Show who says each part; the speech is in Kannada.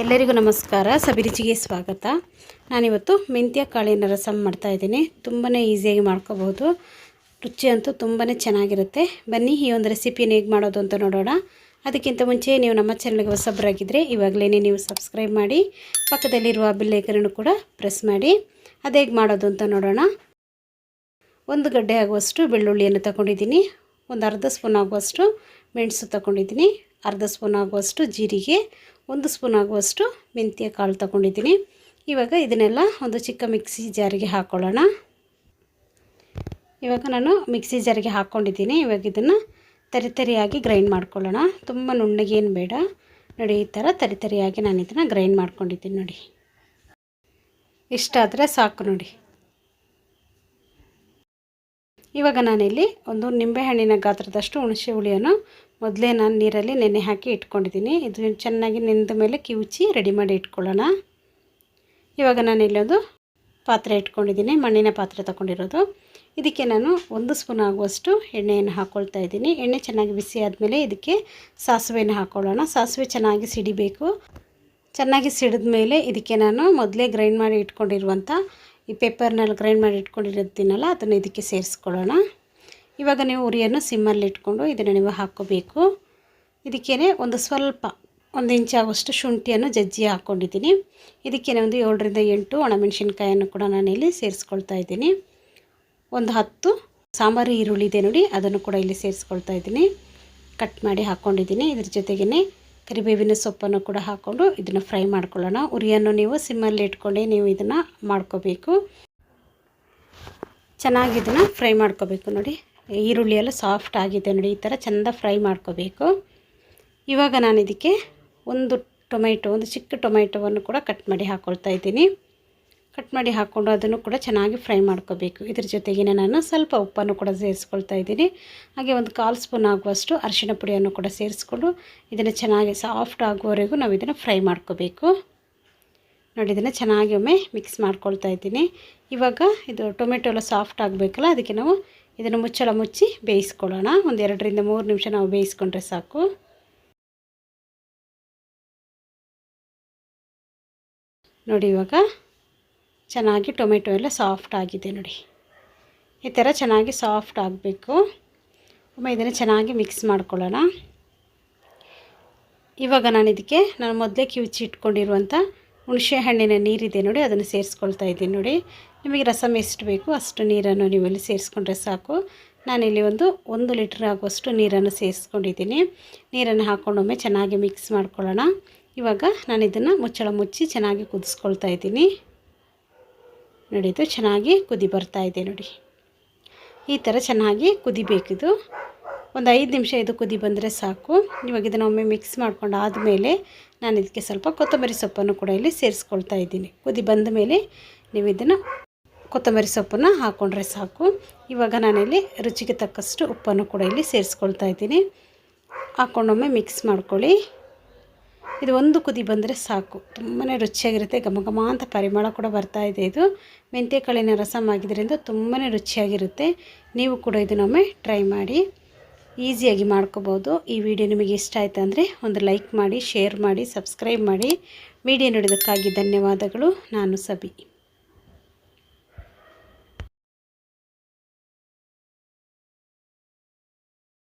Speaker 1: ಎಲ್ಲರಿಗೂ ನಮಸ್ಕಾರ. ಸಬಿ ರುಚಿಗೆ ಸ್ವಾಗತ. ನಾನಿವತ್ತು ಮೆಂತ್ಯ ಕಾಳಿನ ರಸಮ್ ಮಾಡ್ತಾಯಿದ್ದೀನಿ. ತುಂಬಾ ಈಸಿಯಾಗಿ ಮಾಡ್ಕೋಬಹುದು. ರುಚಿ ಅಂತೂ ತುಂಬಾ ಚೆನ್ನಾಗಿರುತ್ತೆ. ಬನ್ನಿ ಈ ಒಂದು ರೆಸಿಪಿನ ಹೇಗೆ ಮಾಡೋದು ಅಂತ ನೋಡೋಣ. ಅದಕ್ಕಿಂತ ಮುಂಚೆ ನೀವು ನಮ್ಮ ಚಾನಲ್ಗೆ ಹೊಸಬರಾಗಿದ್ದರೆ ಇವಾಗಲೇ ನೀವು ಸಬ್ಸ್ಕ್ರೈಬ್ ಮಾಡಿ, ಪಕ್ಕದಲ್ಲಿರುವ ಬೆಲ್ ಐಕನ್ ಕೂಡ ಪ್ರೆಸ್ ಮಾಡಿ. ಅದು ಹೇಗೆ ಮಾಡೋದು ಅಂತ ನೋಡೋಣ. ಒಂದು ಗಡ್ಡೆ ಆಗುವಷ್ಟು ಬೆಳ್ಳುಳ್ಳಿಯನ್ನು ತಗೊಂಡಿದ್ದೀನಿ. ಒಂದು ಅರ್ಧ ಸ್ಪೂನ್ ಆಗುವಷ್ಟು ಮೆಣಸು ತಗೊಂಡಿದ್ದೀನಿ. ಅರ್ಧ ಸ್ಪೂನ್ ಆಗುವಷ್ಟು ಜೀರಿಗೆ, 1 ಸ್ಪೂನ್ ಆಗುವಷ್ಟು ಮೆಂತ್ಯ ಕಾಳು ತಗೊಂಡಿದ್ದೀನಿ. ಇವಾಗ ಇದನ್ನೆಲ್ಲ ಒಂದು ಚಿಕ್ಕ ಮಿಕ್ಸಿ ಜಾರಿಗೆ ಹಾಕ್ಕೊಳ್ಳೋಣ. ಇವಾಗ ನಾನು ಮಿಕ್ಸಿ ಜಾರಿಗೆ ಹಾಕ್ಕೊಂಡಿದ್ದೀನಿ. ಇವಾಗ ಇದನ್ನು ತರಿತರಿಯಾಗಿ ಗ್ರೈಂಡ್ ಮಾಡ್ಕೊಳ್ಳೋಣ. ತುಂಬ ನುಣ್ಣಗೇನು ಬೇಡ ನೋಡಿ, ಈ ಥರ ತರಿತರಿಯಾಗಿ ನಾನು ಇದನ್ನು ಗ್ರೈಂಡ್ ಮಾಡ್ಕೊಂಡಿದ್ದೀನಿ ನೋಡಿ. ಇಷ್ಟಾದರೆ ಸಾಕು ನೋಡಿ. ಇವಾಗ ನಾನಿಲ್ಲಿ ಒಂದು ನಿಂಬೆಹಣ್ಣಿನ ಗಾತ್ರದಷ್ಟು ಹುಣಸೆ ಹುಳಿಯನ್ನು ಮೊದಲೇ ನಾನು ನೀರಲ್ಲಿ ನೆನೆ ಹಾಕಿ ಇಟ್ಕೊಂಡಿದ್ದೀನಿ. ಇದು ಚೆನ್ನಾಗಿ ನೆಂದ ಮೇಲೆ ಕಿವುಚಿ ರೆಡಿ ಮಾಡಿ ಇಟ್ಕೊಳ್ಳೋಣ. ಇವಾಗ ನಾನು ಇಲ್ಲೊಂದು ಪಾತ್ರೆ ಇಟ್ಕೊಂಡಿದ್ದೀನಿ, ಮಣ್ಣಿನ ಪಾತ್ರೆ ತಗೊಂಡಿರೋದು. ಇದಕ್ಕೆ ನಾನು 1 ಸ್ಪೂನ್ ಆಗುವಷ್ಟು ಎಣ್ಣೆಯನ್ನು ಹಾಕ್ಕೊಳ್ತಾ ಇದ್ದೀನಿ. ಎಣ್ಣೆ ಚೆನ್ನಾಗಿ ಬಿಸಿ ಆದಮೇಲೆ ಇದಕ್ಕೆ ಸಾಸಿವೆಯನ್ನು ಹಾಕ್ಕೊಳ್ಳೋಣ. ಸಾಸಿವೆ ಚೆನ್ನಾಗಿ ಸಿಡಿಬೇಕು. ಚೆನ್ನಾಗಿ ಸಿಡಿದ ಮೇಲೆ ಇದಕ್ಕೆ ನಾನು ಮೊದಲೇ ಗ್ರೈಂಡ್ ಮಾಡಿ ಇಟ್ಕೊಂಡಿರುವಂಥ ಈ ಪೆಪ್ಪರ್ನಲ್ಲಿ ಗ್ರೈಂಡ್ ಮಾಡಿ ಇಟ್ಕೊಂಡಿರೋದಿನಲ್ಲ ಅದನ್ನು ಇದಕ್ಕೆ ಸೇರಿಸ್ಕೊಳ್ಳೋಣ. ಇವಾಗ ನೀವು ಉರಿಯನ್ನು ಸಿಮ್ಮಲ್ಲಿ ಇಟ್ಕೊಂಡು ಇದನ್ನು ನೀವು ಹಾಕ್ಕೋಬೇಕು. ಇದಕ್ಕೇ ಸ್ವಲ್ಪ 1 ಇಂಚ್ ಆಗುವಷ್ಟು ಶುಂಠಿಯನ್ನು ಜಜ್ಜಿ ಹಾಕ್ಕೊಂಡಿದ್ದೀನಿ. ಇದಕ್ಕೇ ಒಂದು 7 ರಿಂದ 8 ಒಣಮೆಣಸಿನ್ಕಾಯನ್ನು ಕೂಡ ನಾನಿಲ್ಲಿ ಸೇರಿಸ್ಕೊಳ್ತಾ ಇದ್ದೀನಿ. ಒಂದು 10 ಸಾಂಬಾರು ಈರುಳ್ಳಿ ಇದೆ ನೋಡಿ, ಅದನ್ನು ಕೂಡ ಇಲ್ಲಿ ಸೇರಿಸ್ಕೊಳ್ತಾ ಇದ್ದೀನಿ. ಕಟ್ ಮಾಡಿ ಹಾಕ್ಕೊಂಡಿದ್ದೀನಿ. ಇದ್ರ ಜೊತೆಗೇ ಕರಿಬೇವಿನ ಸೊಪ್ಪನ್ನು ಕೂಡ ಹಾಕ್ಕೊಂಡು ಇದನ್ನು ಫ್ರೈ ಮಾಡ್ಕೊಳ್ಳೋಣ. ಉರಿಯನ್ನು ನೀವು ಸಿಮ್ಮಲ್ಲಿ ಇಟ್ಕೊಂಡೇ ನೀವು ಇದನ್ನು ಮಾಡ್ಕೋಬೇಕು. ಚೆನ್ನಾಗಿ ಇದನ್ನು ಫ್ರೈ ಮಾಡ್ಕೋಬೇಕು ನೋಡಿ. ಈರುಳ್ಳಿ ಎಲ್ಲ ಸಾಫ್ಟ್ ಆಗಿದೆ ನೋಡಿ, ಈ ಥರ ಚೆಂದ ಫ್ರೈ ಮಾಡ್ಕೋಬೇಕು. ಇವಾಗ ನಾನು ಇದಕ್ಕೆ ಒಂದು ಚಿಕ್ಕ ಟೊಮೆಟೊವನ್ನು ಕೂಡ ಕಟ್ ಮಾಡಿ ಹಾಕ್ಕೊಳ್ತಾ ಇದ್ದೀನಿ. ಕಟ್ ಮಾಡಿ ಹಾಕ್ಕೊಂಡು ಅದನ್ನು ಕೂಡ ಚೆನ್ನಾಗಿ ಫ್ರೈ ಮಾಡ್ಕೋಬೇಕು. ಇದ್ರ ಜೊತೆಗೇ ನಾನು ಸ್ವಲ್ಪ ಉಪ್ಪನ್ನು ಕೂಡ ಸೇರಿಸ್ಕೊಳ್ತಾ ಇದ್ದೀನಿ. ಹಾಗೆ ಒಂದು 1/4 ಸ್ಪೂನ್ ಆಗುವಷ್ಟು ಅರಿಶಿಣ ಪುಡಿಯನ್ನು ಕೂಡ ಸೇರಿಸ್ಕೊಂಡು ಇದನ್ನು ಚೆನ್ನಾಗಿ ಸಾಫ್ಟ್ ಆಗುವವರೆಗೂ ನಾವು ಇದನ್ನು ಫ್ರೈ ಮಾಡ್ಕೋಬೇಕು ನೋಡಿ. ಇದನ್ನು ಚೆನ್ನಾಗಿ ಒಮ್ಮೆ ಮಿಕ್ಸ್ ಮಾಡ್ಕೊಳ್ತಾ ಇದ್ದೀನಿ. ಇವಾಗ ಇದು ಟೊಮೆಟೊ ಎಲ್ಲ ಸಾಫ್ಟ್ ಆಗಬೇಕಲ್ಲ, ಅದಕ್ಕೆ ನಾವು ಇದನ್ನು ಮುಚ್ಚಳ ಮುಚ್ಚಿ ಬೇಯಿಸ್ಕೊಳ್ಳೋಣ. ಒಂದು 2 ರಿಂದ 3 ನಿಮಿಷ ನಾವು ಬೇಯಿಸ್ಕೊಂಡ್ರೆ ಸಾಕು ನೋಡಿ. ಇವಾಗ ಚೆನ್ನಾಗಿ ಟೊಮೆಟೊ ಎಲ್ಲ ಸಾಫ್ಟ್ ಆಗಿದೆ ನೋಡಿ. ಈ ಥರ ಚೆನ್ನಾಗಿ ಸಾಫ್ಟ್ ಆಗಬೇಕು. ಒಮ್ಮೆ ಇದನ್ನು ಚೆನ್ನಾಗಿ ಮಿಕ್ಸ್ ಮಾಡ್ಕೊಳ್ಳೋಣ. ಇವಾಗ ನಾನು ಮೊದಲೇ ಕಿವುಚಿ ಇಟ್ಕೊಂಡಿರುವಂಥ ಹುಣಸೆ ಹಣ್ಣಿನ ನೀರಿದೆ ನೋಡಿ, ಅದನ್ನು ಸೇರಿಸ್ಕೊಳ್ತಾ ಇದ್ದೀನಿ ನೋಡಿ. ನಿಮಗೆ ರಸಮ್ ಎಷ್ಟು ಬೇಕು ಅಷ್ಟು ನೀರನ್ನು ನೀವು ಇಲ್ಲಿ ಸೇರಿಸ್ಕೊಂಡ್ರೆ ಸಾಕು. ನಾನಿಲ್ಲಿ 1 ಲೀಟ್ರ್ ಆಗುವಷ್ಟು ನೀರನ್ನು ಸೇರಿಸ್ಕೊಂಡಿದ್ದೀನಿ. ನೀರನ್ನು ಹಾಕ್ಕೊಂಡೊಮ್ಮೆ ಚೆನ್ನಾಗಿ ಮಿಕ್ಸ್ ಮಾಡ್ಕೊಳ್ಳೋಣ. ಇವಾಗ ನಾನು ಇದನ್ನು ಮುಚ್ಚಳ ಮುಚ್ಚಿ ಚೆನ್ನಾಗಿ ಕುದಿಸ್ಕೊಳ್ತಾ ಇದ್ದೀನಿ ನೋಡಿ. ಇದು ಚೆನ್ನಾಗಿ ಕುದಿ ಬರ್ತಾ ಇದೆ ನೋಡಿ. ಈ ಥರ ಚೆನ್ನಾಗಿ ಕುದಿಬೇಕಿದು. ಒಂದು 5 ನಿಮಿಷ ಇದು ಕುದಿ ಬಂದರೆ ಸಾಕು. ಇವಾಗ ಇದನ್ನು ಒಮ್ಮೆ ಮಿಕ್ಸ್ ಮಾಡ್ಕೊಂಡು ಆದಮೇಲೆ ನಾನು ಇದಕ್ಕೆ ಸ್ವಲ್ಪ ಕೊತ್ತಂಬರಿ ಸೊಪ್ಪನ್ನು ಕೂಡ ಇಲ್ಲಿ ಸೇರಿಸ್ಕೊಳ್ತಾ ಇದ್ದೀನಿ. ಕುದಿ ಬಂದ ಮೇಲೆ ನೀವು ಇದನ್ನು ಕೊತ್ತಂಬರಿ ಸೊಪ್ಪನ್ನು ಹಾಕ್ಕೊಂಡ್ರೆ ಸಾಕು. ಇವಾಗ ನಾನಿಲ್ಲಿ ರುಚಿಗೆ ತಕ್ಕಷ್ಟು ಉಪ್ಪನ್ನು ಕೂಡ ಇಲ್ಲಿ ಸೇರಿಸ್ಕೊಳ್ತಾ ಇದ್ದೀನಿ. ಹಾಕ್ಕೊಂಡೊಮ್ಮೆ ಮಿಕ್ಸ್ ಮಾಡ್ಕೊಳ್ಳಿ. ಇದು ಒಂದು ಕುದಿ ಬಂದರೆ ಸಾಕು. ತುಂಬಾ ರುಚಿಯಾಗಿರುತ್ತೆ. ಘಮ ಘಮ ಅಂತ ಪರಿಮಳ ಕೂಡ ಬರ್ತಾ ಇದೆ. ಇದು ಮೆಂತ್ಯ ಕಾಳಿನ ರಸಮ್ ಆಗಿದ್ದರಿಂದ ತುಂಬಾ ರುಚಿಯಾಗಿರುತ್ತೆ. ನೀವು ಕೂಡ ಇದನ್ನೊಮ್ಮೆ ಟ್ರೈ ಮಾಡಿ, ಈಸಿಯಾಗಿ ಮಾಡ್ಕೋಬೋದು. ಈ ವಿಡಿಯೋ ನಿಮಗೆ ಇಷ್ಟ ಆಯಿತು ಅಂದರೆ ಒಂದು ಲೈಕ್ ಮಾಡಿ, ಶೇರ್ ಮಾಡಿ, ಸಬ್ಸ್ಕ್ರೈಬ್ ಮಾಡಿ. ವಿಡಿಯೋ ನೋಡೋದಕ್ಕಾಗಿ ಧನ್ಯವಾದಗಳು. ನಾನು ಸಬಿ.